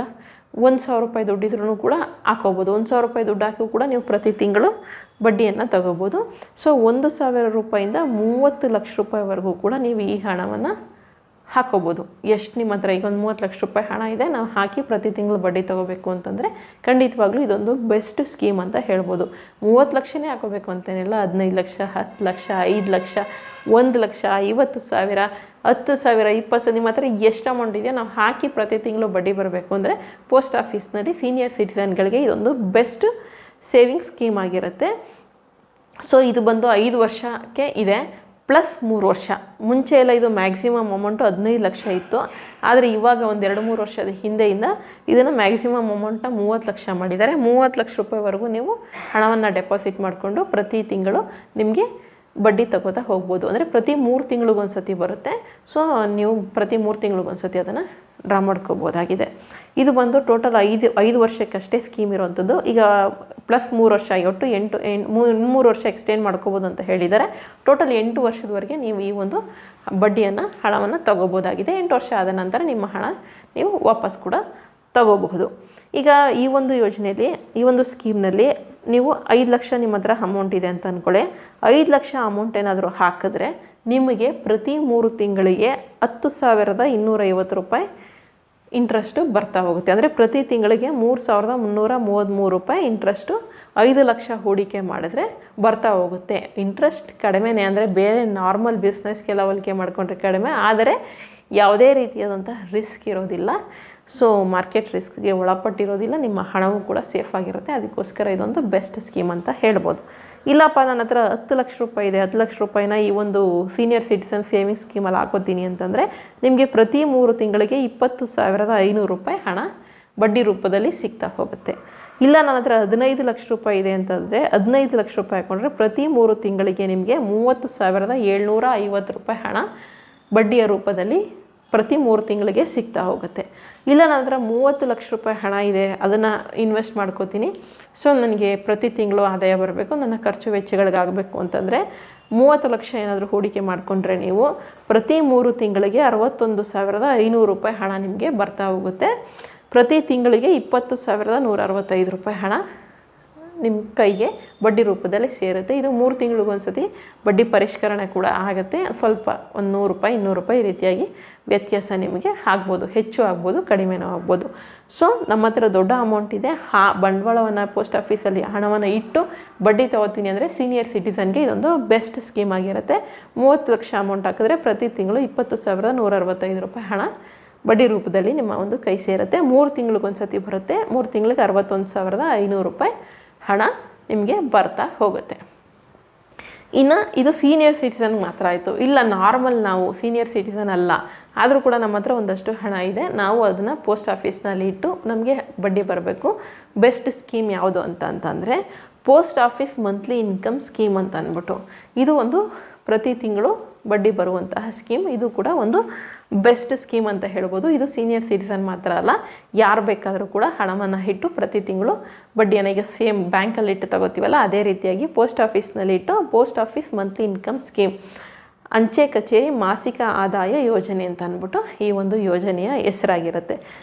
Speaker 1: 1,000 ರೂಪಾಯಿ ದುಡ್ಡಿದ್ರೂ ಕೂಡ ಹಾಕೋಬೋದು. 1,000 ರೂಪಾಯಿ ದುಡ್ಡು ಹಾಕಿ ಕೂಡ ನೀವು ಪ್ರತಿ ತಿಂಗಳು ಬಡ್ಡಿಯನ್ನು ತಗೋಬೋದು. ಸೊ 1,000 ರೂಪಾಯಿಂದ 30 ಲಕ್ಷ ರೂಪಾಯಿವರೆಗೂ ಕೂಡ ನೀವು ಈ ಹಣವನ್ನು ಹಾಕೋಬೋದು. ಎಷ್ಟು ನಿಮ್ಮ ಹತ್ರ ಈಗ ಒಂದು 30 ಲಕ್ಷ ರೂಪಾಯಿ ಹಣ ಇದೆ, ನಾವು ಹಾಕಿ ಪ್ರತಿ ತಿಂಗಳು ಬಡ್ಡಿ ತೊಗೋಬೇಕು ಅಂತಂದರೆ ಖಂಡಿತವಾಗ್ಲೂ ಇದೊಂದು ಬೆಸ್ಟ್ ಸ್ಕೀಮ್ ಅಂತ ಹೇಳ್ಬೋದು. 30 ಲಕ್ಷನೇ ಹಾಕೋಬೇಕು ಅಂತೇನಿಲ್ಲ, 15 ಲಕ್ಷ, 10 ಲಕ್ಷ, 5 ಲಕ್ಷ, 1 ಲಕ್ಷ, 50,000, 10,000, 20,000 ನಿಮ್ಮ ಹತ್ರ ಎಷ್ಟು ಅಮೌಂಟ್ ಇದೆಯೋ ನಾವು ಹಾಕಿ ಪ್ರತಿ ತಿಂಗಳು ಬಡ್ಡಿ ಬರಬೇಕು ಅಂದರೆ ಪೋಸ್ಟ್ ಆಫೀಸ್ನಲ್ಲಿ ಸೀನಿಯರ್ ಸಿಟಿಸನ್ಗಳಿಗೆ ಇದೊಂದು ಬೆಸ್ಟ್ ಸೇವಿಂಗ್ ಸ್ಕೀಮ್ ಆಗಿರುತ್ತೆ. ಸೊ ಇದು ಬಂದು 5 ವರ್ಷಕ್ಕೆ ಇದೆ ಪ್ಲಸ್ 3 ವರ್ಷ. ಮುಂಚೆ ಎಲ್ಲ ಇದು ಮ್ಯಾಕ್ಸಿಮಮ್ ಅಮೌಂಟು 15 ಲಕ್ಷ ಇತ್ತು, ಆದರೆ ಇವಾಗ ಒಂದು 2-3 ವರ್ಷದ ಹಿಂದೆಯಿಂದ ಇದನ್ನು ಮ್ಯಾಕ್ಸಿಮಮ್ ಅಮೌಂಟನ್ನ 30 ಲಕ್ಷ ಮಾಡಿದ್ದಾರೆ. 30 ಲಕ್ಷ ರೂಪಾಯಿವರೆಗೂ ನೀವು ಹಣವನ್ನು ಡೆಪಾಸಿಟ್ ಮಾಡಿಕೊಂಡು ಪ್ರತಿ ತಿಂಗಳು ನಿಮಗೆ ಬಡ್ಡಿ ತಗೋತಾ ಹೋಗ್ಬೋದು. ಅಂದರೆ ಪ್ರತಿ 3 ತಿಂಗಳಿಗೊಂದ್ಸತಿ ಬರುತ್ತೆ. ಸೊ ನೀವು ಪ್ರತಿ 3 ತಿಂಗಳಿಗೊಂದ್ಸತಿ ಅದನ್ನು ಡ್ರಾ ಮಾಡ್ಕೋಬೋದಾಗಿದೆ. ಇದು ಬಂದು ಟೋಟಲ್ 5 ವರ್ಷಕ್ಕಷ್ಟೇ ಸ್ಕೀಮ್ ಇರೋವಂಥದ್ದು. ಈಗ ಪ್ಲಸ್ 3 ವರ್ಷ ಒಟ್ಟು 3 ವರ್ಷ ಎಕ್ಸ್ಟೆಂಡ್ ಮಾಡ್ಕೋಬೋದು ಅಂತ ಹೇಳಿದ್ದಾರೆ. ಟೋಟಲ್ 8 ವರ್ಷದವರೆಗೆ ನೀವು ಈ ಒಂದು ಹಣವನ್ನು ತಗೋಬೋದಾಗಿದೆ. 8 ವರ್ಷ ಆದ ನಂತರ ನಿಮ್ಮ ಹಣ ನೀವು ವಾಪಸ್ ಕೂಡ ತಗೋಬಹುದು. ಈಗ ಈ ಒಂದು ಯೋಜನೆಯಲ್ಲಿ, ಈ ಒಂದು ಸ್ಕೀಮ್ನಲ್ಲಿ ನೀವು 5 ಲಕ್ಷ ನಿಮ್ಮ ಹತ್ರ ಅಮೌಂಟ್ ಇದೆ ಅಂತ ಅಂದ್ಕೊಳ್ಳಿ. 5 ಲಕ್ಷ ಅಮೌಂಟ್ ಏನಾದರೂ ಹಾಕಿದ್ರೆ ನಿಮಗೆ ಪ್ರತಿ 3 ತಿಂಗಳಿಗೆ 10,250 ರೂಪಾಯಿ ಇಂಟ್ರೆಸ್ಟು ಬರ್ತಾ ಹೋಗುತ್ತೆ. ಅಂದರೆ ಪ್ರತಿ ತಿಂಗಳಿಗೆ 3,333 ರೂಪಾಯಿ ಇಂಟ್ರೆಸ್ಟು 5 ಲಕ್ಷ ಹೂಡಿಕೆ ಮಾಡಿದ್ರೆ ಬರ್ತಾ ಹೋಗುತ್ತೆ. ಇಂಟ್ರೆಸ್ಟ್ ಕಡಿಮೆನೇ, ಅಂದರೆ ಬೇರೆ ನಾರ್ಮಲ್ ಬಿಸ್ನೆಸ್ಗೆಲ್ಲ ಹೋಲಿಕೆ ಮಾಡಿಕೊಂಡ್ರೆ ಕಡಿಮೆ, ಆದರೆ ಯಾವುದೇ ರೀತಿಯಾದಂಥ ರಿಸ್ಕ್ ಇರೋದಿಲ್ಲ. ಸೊ ಮಾರ್ಕೆಟ್ ರಿಸ್ಕ್ಗೆ ಒಳಪಟ್ಟಿರೋದಿಲ್ಲ, ನಿಮ್ಮ ಹಣವೂ ಕೂಡ ಸೇಫ್ ಆಗಿರುತ್ತೆ. ಅದಕ್ಕೋಸ್ಕರ ಇದೊಂದು ಬೆಸ್ಟ್ ಸ್ಕೀಮ್ ಅಂತ ಹೇಳ್ಬೋದು. ಇಲ್ಲಪ್ಪ ನನ್ನ ಹತ್ರ 10 ಲಕ್ಷ ರೂಪಾಯಿ ಇದೆ, 10 ಲಕ್ಷ ರೂಪಾಯಿನ ಈ ಒಂದು ಸೀನಿಯರ್ ಸಿಟಿಸನ್ ಸೇವಿಂಗ್ಸ್ ಸ್ಕೀಮಲ್ಲಿ ಹಾಕೋತೀನಿ ಅಂತಂದರೆ ನಿಮಗೆ ಪ್ರತಿ 3 ತಿಂಗಳಿಗೆ 20,500 ರೂಪಾಯಿ ಹಣ ಬಡ್ಡಿ ರೂಪದಲ್ಲಿ ಸಿಗ್ತಾ ಹೋಗುತ್ತೆ. ಇಲ್ಲ ನನ್ನ ಹತ್ರ 15 ಲಕ್ಷ ರೂಪಾಯಿ ಇದೆ ಅಂತಂದರೆ 15 ಲಕ್ಷ ರೂಪಾಯಿ ಹಾಕೊಂಡ್ರೆ ಪ್ರತಿ 3 ತಿಂಗಳಿಗೆ ನಿಮಗೆ 30,750 ರೂಪಾಯಿ ಹಣ ಬಡ್ಡಿಯ ರೂಪದಲ್ಲಿ ಪ್ರತಿ 3 ತಿಂಗಳಿಗೆ ಸಿಗ್ತಾ ಹೋಗುತ್ತೆ. ಇಲ್ಲ ನನ್ನ ಹತ್ರ 30 ಲಕ್ಷ ರೂಪಾಯಿ ಹಣ ಇದೆ, ಅದನ್ನು ಇನ್ವೆಸ್ಟ್ ಮಾಡ್ಕೋತೀನಿ, ಸೊ ನನಗೆ ಪ್ರತಿ ತಿಂಗಳು ಆದಾಯ ಬರಬೇಕು, ನನ್ನ ಖರ್ಚು ವೆಚ್ಚಗಳಿಗಾಗಬೇಕು ಅಂತಂದರೆ 30 ಲಕ್ಷ ಏನಾದರೂ ಹೂಡಿಕೆ ಮಾಡಿಕೊಂಡ್ರೆ ನೀವು ಪ್ರತಿ 3 ತಿಂಗಳಿಗೆ 61,500 ರೂಪಾಯಿ ಹಣ ನಿಮಗೆ ಬರ್ತಾ ಹೋಗುತ್ತೆ. ಪ್ರತಿ ತಿಂಗಳಿಗೆ 20,165 ರೂಪಾಯಿ ಹಣ ನಿಮ್ಮ ಕೈಗೆ ಬಡ್ಡಿ ರೂಪದಲ್ಲಿ ಸೇರುತ್ತೆ. ಇದು 3 ತಿಂಗಳಿಗೊಂದ್ಸತಿ ಬಡ್ಡಿ ಪರಿಷ್ಕರಣೆ ಕೂಡ ಆಗುತ್ತೆ. ಸ್ವಲ್ಪ ಒಂದು 100 ರೂಪಾಯಿ 200 ರೂಪಾಯಿ ಈ ರೀತಿಯಾಗಿ ವ್ಯತ್ಯಾಸ ನಿಮಗೆ ಆಗ್ಬೋದು, ಹೆಚ್ಚು ಆಗ್ಬೋದು, ಕಡಿಮೆನೂ ಆಗ್ಬೋದು. ಸೊ ನಮ್ಮ ಹತ್ರ ದೊಡ್ಡ ಅಮೌಂಟ್ ಇದೆ, ಬಂಡವಾಳವನ್ನು ಪೋಸ್ಟ್ ಆಫೀಸಲ್ಲಿ ಹಣವನ್ನು ಇಟ್ಟು ಬಡ್ಡಿ ತೊಗೋತೀನಿ ಅಂದರೆ ಸೀನಿಯರ್ ಸಿಟಿಸನ್ಗೆ ಇದೊಂದು ಬೆಸ್ಟ್ ಸ್ಕೀಮ್ ಆಗಿರುತ್ತೆ. 30 ಲಕ್ಷ ಅಮೌಂಟ್ ಹಾಕಿದ್ರೆ ಪ್ರತಿ ತಿಂಗಳು 20,165 ರೂಪಾಯಿ ಹಣ ಬಡ್ಡಿ ರೂಪದಲ್ಲಿ ನಿಮ್ಮ ಒಂದು ಕೈ ಸೇರುತ್ತೆ. 3 ತಿಂಗಳಿಗೊಂದ್ಸತಿ ಬರುತ್ತೆ. 3 ತಿಂಗಳಿಗೆ 61,500 ರೂಪಾಯಿ ಹಣ ನಿಮಗೆ ಬರ್ತಾ ಹೋಗುತ್ತೆ. ಇನ್ನು ಇದು ಸೀನಿಯರ್ ಸಿಟಿಸನ್ಗೆ ಮಾತ್ರ ಆಯಿತು. ಇಲ್ಲ ನಾರ್ಮಲ್ ನಾವು ಸೀನಿಯರ್ ಸಿಟಿಸನ್ ಅಲ್ಲ, ಆದರೂ ಕೂಡ ನಮ್ಮ ಹತ್ರ ಒಂದಷ್ಟು ಹಣ ಇದೆ, ನಾವು ಅದನ್ನು ಪೋಸ್ಟ್ ಆಫೀಸ್ನಲ್ಲಿ ಇಟ್ಟು ನಮಗೆ ಬಡ್ಡಿ ಬರಬೇಕು. ಬೆಸ್ಟ್ ಸ್ಕೀಮ್ ಯಾವುದು ಅಂತಂದರೆ post office monthly income scheme ಅಂತ ಅಂದ್ಬಿಟ್ಟು ಇದು ಒಂದು ಪ್ರತಿ ತಿಂಗಳು ಬಡ್ಡಿ ಬರುವಂತಹ ಸ್ಕೀಮ್. ಇದು ಕೂಡ ಒಂದು ಬೆಸ್ಟ್ ಸ್ಕೀಮ್ ಅಂತ ಹೇಳ್ಬೋದು. ಇದು ಸೀನಿಯರ್ ಸಿಟಿಸನ್ ಮಾತ್ರ ಅಲ್ಲ, ಯಾರು ಬೇಕಾದರೂ ಕೂಡ ಹಣವನ್ನು ಇಟ್ಟು ಪ್ರತಿ ತಿಂಗಳು ಬಡ್ಡಿಯನ್ನು ಈಗ ಸೇಮ್ ಬ್ಯಾಂಕಲ್ಲಿ ಇಟ್ಟು ತಗೋತೀವಲ್ಲ ಅದೇ ರೀತಿಯಾಗಿ ಪೋಸ್ಟ್ ಆಫೀಸ್ನಲ್ಲಿ ಇಟ್ಟು post office monthly income scheme, ಅಂಚೆ ಕಚೇರಿ ಮಾಸಿಕ ಆದಾಯ ಯೋಜನೆ ಅಂತ ಅಂದ್ಬಿಟ್ಟು ಈ ಒಂದು ಯೋಜನೆಯ ಹೆಸರಾಗಿರುತ್ತೆ.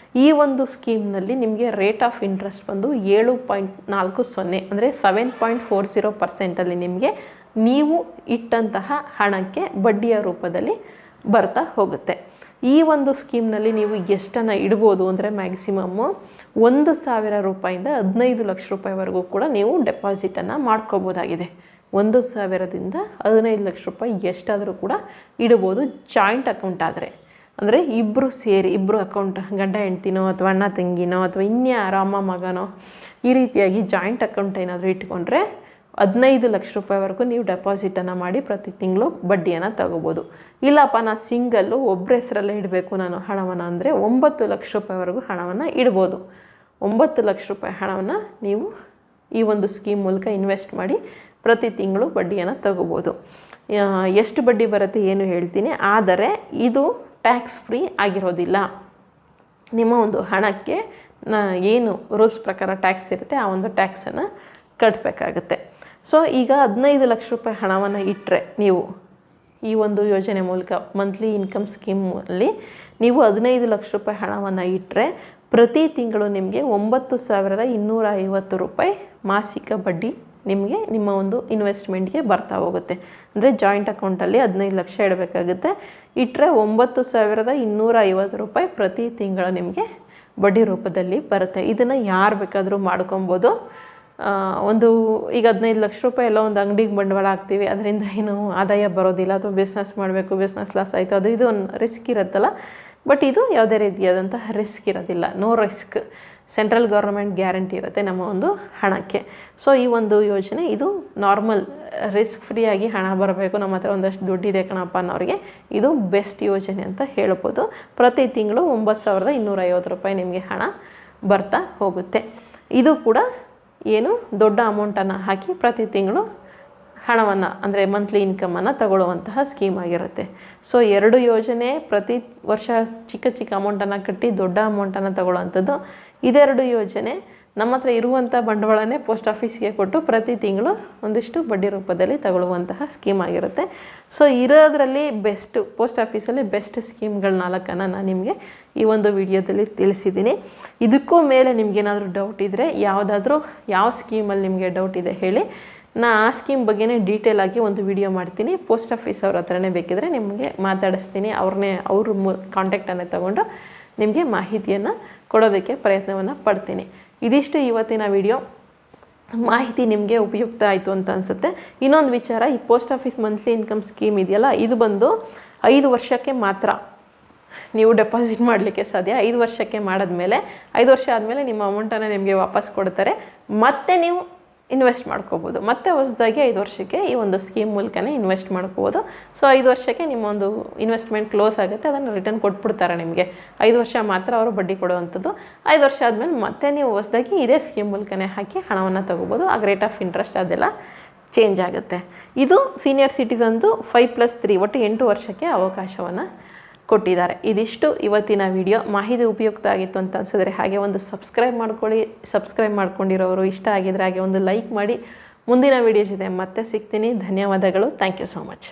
Speaker 1: ಈ ಒಂದು ಸ್ಕೀಮ್ನಲ್ಲಿ ನಿಮಗೆ ರೇಟ್ ಆಫ್ ಇಂಟ್ರೆಸ್ಟ್ ಬಂದು 7.40 ಅಂದರೆ 7.40% ನಿಮಗೆ ನೀವು ಇಟ್ಟಂತಹ ಹಣಕ್ಕೆ ಬಡ್ಡಿಯ ರೂಪದಲ್ಲಿ ಬರ್ತಾ ಹೋಗುತ್ತೆ. ಈ ಒಂದು ಸ್ಕೀಮ್ನಲ್ಲಿ ನೀವು ಎಷ್ಟನ್ನು ಇಡ್ಬೋದು ಅಂದರೆ ಮ್ಯಾಕ್ಸಿಮಮ್ಮು 1,000 ರೂಪಾಯಿಂದ 15 ಲಕ್ಷ ರೂಪಾಯಿವರೆಗೂ ಕೂಡ ನೀವು ಡೆಪಾಸಿಟನ್ನು ಮಾಡ್ಕೋಬೋದಾಗಿದೆ. 1,000ದಿಂದ 15 ಲಕ್ಷ ರೂಪಾಯಿ ಎಷ್ಟಾದರೂ ಕೂಡ ಇಡ್ಬೋದು, ಜಾಯಿಂಟ್ ಅಕೌಂಟ್ ಆದರೆ. ಅಂದರೆ ಇಬ್ಬರು ಸೇರಿ, ಇಬ್ಬರು ಅಕೌಂಟ್, ಗಂಡ ಹೆಂಡ್ತಿನೋ ಅಥವಾ ಅಣ್ಣ ತಂಗಿನೋ ಅಥವಾ ಇನ್ಯಾರ ಅಮ್ಮ ಮಗನೋ ಈ ರೀತಿಯಾಗಿ ಜಾಯಿಂಟ್ ಅಕೌಂಟ್ ಏನಾದರೂ ಇಟ್ಕೊಂಡ್ರೆ 15 ಲಕ್ಷ ರೂಪಾಯಿವರೆಗೂ ನೀವು ಡೆಪಾಸಿಟನ್ನು ಮಾಡಿ ಪ್ರತಿ ತಿಂಗಳು ಬಡ್ಡಿಯನ್ನು ತಗೋಬೋದು. ಇಲ್ಲಪ್ಪ ನಾನು ಸಿಂಗಲ್ಲು ಒಬ್ಬರ ಹೆಸರಲ್ಲೇ ಇಡಬೇಕು ನಾನು ಹಣವನ್ನು ಅಂದರೆ 9 ಲಕ್ಷ ರೂಪಾಯಿವರೆಗೂ ಹಣವನ್ನು ಇಡ್ಬೋದು. 9 ಲಕ್ಷ ರೂಪಾಯಿ ಹಣವನ್ನು ನೀವು ಈ ಒಂದು ಸ್ಕೀಮ್ ಮೂಲಕ ಇನ್ವೆಸ್ಟ್ ಮಾಡಿ ಪ್ರತಿ ತಿಂಗಳು ಬಡ್ಡಿಯನ್ನು ತಗೋಬೋದು. ಎಷ್ಟು ಬಡ್ಡಿ ಬರುತ್ತೆ ಏನು ಹೇಳ್ತೀನಿ, ಆದರೆ ಇದು ಟ್ಯಾಕ್ಸ್ ಫ್ರೀ ಆಗಿರೋದಿಲ್ಲ. ನಿಮ್ಮ ಒಂದು ಹಣಕ್ಕೆ ಏನು ರೂಲ್ಸ್ ಪ್ರಕಾರ ಟ್ಯಾಕ್ಸ್ ಇರುತ್ತೆ ಆ ಒಂದು ಟ್ಯಾಕ್ಸನ್ನು ಕಟ್ಟಬೇಕಾಗುತ್ತೆ. ಸೊ ಈಗ 15 ಲಕ್ಷ ರೂಪಾಯಿ ಹಣವನ್ನು ಇಟ್ಟರೆ ನೀವು ಈ ಒಂದು ಯೋಜನೆ ಮೂಲಕ ಮಂತ್ಲಿ ಇನ್ಕಮ್ ಸ್ಕೀಮಲ್ಲಿ ನೀವು 15 ಲಕ್ಷ ರೂಪಾಯಿ ಹಣವನ್ನು ಇಟ್ಟರೆ ಪ್ರತಿ ತಿಂಗಳು ನಿಮಗೆ 9,250 ರೂಪಾಯಿ ಮಾಸಿಕ ಬಡ್ಡಿ ನಿಮಗೆ ನಿಮ್ಮ ಒಂದು ಇನ್ವೆಸ್ಟ್ಮೆಂಟ್ಗೆ ಬರ್ತಾ ಹೋಗುತ್ತೆ. ಅಂದರೆ ಜಾಯಿಂಟ್ ಅಕೌಂಟಲ್ಲಿ 15 ಲಕ್ಷ ಇಡಬೇಕಾಗುತ್ತೆ. ಇಟ್ಟರೆ 9,250 ರೂಪಾಯಿ ಪ್ರತಿ ತಿಂಗಳು ನಿಮಗೆ ಬಡ್ಡಿ ರೂಪದಲ್ಲಿ ಬರುತ್ತೆ. ಇದನ್ನು ಯಾರು ಬೇಕಾದರೂ ಮಾಡ್ಕೊಬೋದು. ಒಂದು ಈಗ 15 ಲಕ್ಷ ರೂಪಾಯಿ ಎಲ್ಲ ಒಂದು ಅಂಗಡಿಗೆ ಬಂಡವಾಳ ಹಾಕ್ತೀವಿ, ಅದರಿಂದ ಏನು ಆದಾಯ ಬರೋದಿಲ್ಲ, ಅಥವಾ ಬಿಸ್ನೆಸ್ ಮಾಡಬೇಕು, ಬಿಸ್ನೆಸ್ ಲಾಸ್ ಆಯಿತು, ಅದು ಇದು ಒಂದು ರಿಸ್ಕ್ ಇರುತ್ತಲ್ಲ. ಬಟ್ ಇದು ಯಾವುದೇ ರೀತಿಯಾದಂತಹ ರಿಸ್ಕ್ ಇರೋದಿಲ್ಲ, no risk. Central government guarantee ಇರುತ್ತೆ ನಮ್ಮ ಒಂದು ಹಣಕ್ಕೆ. ಸೊ ಈ ಒಂದು ಯೋಜನೆ ಇದು ನಾರ್ಮಲ್ ರಿಸ್ಕ್ ಫ್ರೀಯಾಗಿ ಹಣ ಬರಬೇಕು, ನಮ್ಮ ಹತ್ರ ಒಂದಷ್ಟು ದುಡ್ಡಿದೆ ಕಣಪ್ಪ ಅನ್ನೋರಿಗೆ ಇದು ಬೆಸ್ಟ್ ಯೋಜನೆ ಅಂತ ಹೇಳ್ಬೋದು. ಪ್ರತಿ ತಿಂಗಳು 9,250 ರೂಪಾಯಿ ನಿಮಗೆ ಹಣ ಬರ್ತಾ ಹೋಗುತ್ತೆ. ಇದು ಕೂಡ ಏನು ದೊಡ್ಡ ಅಮೌಂಟನ್ನು ಹಾಕಿ ಪ್ರತಿ ತಿಂಗಳು ಹಣವನ್ನು ಅಂದರೆ ಮಂತ್ಲಿ ಇನ್ಕಮನ್ನು ತಗೊಳ್ಳುವಂತಹ ಸ್ಕೀಮ್ ಆಗಿರುತ್ತೆ. ಸೊ 2 ಯೋಜನೆ ಪ್ರತಿ ವರ್ಷ ಚಿಕ್ಕ ಚಿಕ್ಕ ಅಮೌಂಟನ್ನು ಕಟ್ಟಿ ದೊಡ್ಡ ಅಮೌಂಟನ್ನು ತಗೊಳ್ಳೋವಂಥದ್ದು. ಇದೆರಡು ಯೋಜನೆ ನಮ್ಮ ಹತ್ರ ಇರುವಂಥ ಬಂಡವಾಳನೇ ಪೋಸ್ಟ್ ಆಫೀಸ್ಗೆ ಕೊಟ್ಟು ಪ್ರತಿ ತಿಂಗಳು ಒಂದಿಷ್ಟು ಬಡ್ಡಿ ರೂಪದಲ್ಲಿ ತಗೊಳ್ಳುವಂತಹ ಸ್ಕೀಮ್ ಆಗಿರುತ್ತೆ. ಸೊ ಇರೋದರಲ್ಲಿ ಬೆಸ್ಟು ಪೋಸ್ಟ್ ಆಫೀಸಲ್ಲಿ ಬೆಸ್ಟ್ ಸ್ಕೀಮ್ಗಳ 4 ನಾನು ನಿಮಗೆ ಈ ಒಂದು ವಿಡಿಯೋದಲ್ಲಿ ತಿಳಿಸಿದ್ದೀನಿ. ಇದಕ್ಕೂ ಮೇಲೆ ನಿಮಗೇನಾದರೂ ಡೌಟ್ ಇದ್ದರೆ ಯಾವ ಸ್ಕೀಮಲ್ಲಿ ನಿಮಗೆ ಡೌಟ್ ಇದೆ ಹೇಳಿ, ನಾ ಆ ಸ್ಕೀಮ್ ಬಗ್ಗೆನೇ ಡೀಟೇಲ್ ಆಗಿ ಒಂದು ವಿಡಿಯೋ ಮಾಡ್ತೀನಿ. ಪೋಸ್ಟ್ ಆಫೀಸ್ ಅವ್ರ ಹತ್ರನೇ ಬೇಕಿದ್ರೆ ನಿಮಗೆ ಮಾತಾಡಿಸ್ತೀನಿ, ಅವ್ರ ಕಾಂಟ್ಯಾಕ್ಟನ್ನೇ ತೊಗೊಂಡು ನಿಮಗೆ ಮಾಹಿತಿಯನ್ನು ಕೊಡೋದಕ್ಕೆ ಪ್ರಯತ್ನವನ್ನು ಪಡ್ತೀನಿ. ಇದಿಷ್ಟು ಇವತ್ತಿನ ವಿಡಿಯೋ. ಮಾಹಿತಿ ನಿಮಗೆ ಉಪಯುಕ್ತ ಆಯಿತು ಅಂತ ಅನಿಸುತ್ತೆ. ಇನ್ನೊಂದು ವಿಚಾರ, ಈ post office monthly income scheme ಇದೆಯಲ್ಲ, ಇದು ಬಂದು 5 ವರ್ಷಕ್ಕೆ ಮಾತ್ರ ನೀವು ಡೆಪಾಸಿಟ್ ಮಾಡಲಿಕ್ಕೆ ಸಾಧ್ಯ. 5 ವರ್ಷಕ್ಕೆ ಮಾಡಿದ್ಮೇಲೆ 5 ವರ್ಷ ಆದಮೇಲೆ ನಿಮ್ಮ ಅಮೌಂಟನ್ನು ನಿಮಗೆ ವಾಪಸ್ ಕೊಡ್ತಾರೆ. ಮತ್ತೆ ನೀವು ಇನ್ವೆಸ್ಟ್ ಮಾಡ್ಕೋಬೋದು. ಮತ್ತೆ ಹೊಸದಾಗಿ 5 ವರ್ಷಕ್ಕೆ ಈ ಒಂದು ಸ್ಕೀಮ್ ಮೂಲಕನೇ ಇನ್ವೆಸ್ಟ್ ಮಾಡ್ಕೋಬೋದು. ಸೊ 5 ವರ್ಷಕ್ಕೆ ನಿಮ್ಮ ಒಂದು ಇನ್ವೆಸ್ಟ್ಮೆಂಟ್ ಕ್ಲೋಸ್ ಆಗುತ್ತೆ, ಅದನ್ನು ರಿಟರ್ನ್ ಕೊಟ್ಬಿಡ್ತಾರೆ ನಿಮಗೆ. 5 ವರ್ಷ ಮಾತ್ರ ಅವರು ಬಡ್ಡಿ ಕೊಡುವಂಥದ್ದು. 5 ವರ್ಷ ಆದಮೇಲೆ ಮತ್ತೆ ನೀವು ಹೊಸದಾಗಿ ಇದೇ ಸ್ಕೀಮ್ ಮೂಲಕನೇ ಹಾಕಿ ಹಣವನ್ನು ತೊಗೋಬೋದು. ಆ ರೇಟ್ ಆಫ್ ಇಂಟ್ರೆಸ್ಟ್ ಅದೆಲ್ಲ ಚೇಂಜ್ ಆಗುತ್ತೆ. ಇದು ಸೀನಿಯರ್ ಸಿಟಿಸನ್ದು 5+3 ಒಟ್ಟು 8 ವರ್ಷಕ್ಕೆ ಅವಕಾಶವನ್ನು ಕೊಟ್ಟಿದ್ದಾರೆ. ಇದಿಷ್ಟು ಇವತ್ತಿನ ವಿಡಿಯೋ. ಮಾಹಿತಿ ಉಪಯುಕ್ತ ಆಗಿತ್ತು ಅಂತ ಅನಿಸಿದ್ರೆ ಹಾಗೆ ಒಂದು ಸಬ್ಸ್ಕ್ರೈಬ್ ಮಾಡ್ಕೊಳ್ಳಿ. ಸಬ್ಸ್ಕ್ರೈಬ್ ಮಾಡ್ಕೊಂಡಿರೋರು ಇಷ್ಟ ಆಗಿದ್ರೆ ಹಾಗೆ ಒಂದು ಲೈಕ್ ಮಾಡಿ. ಮುಂದಿನ ವಿಡಿಯೋ ಜೊತೆ ಮತ್ತೆ ಸಿಗ್ತೀನಿ. ಧನ್ಯವಾದಗಳು. Thank you so much.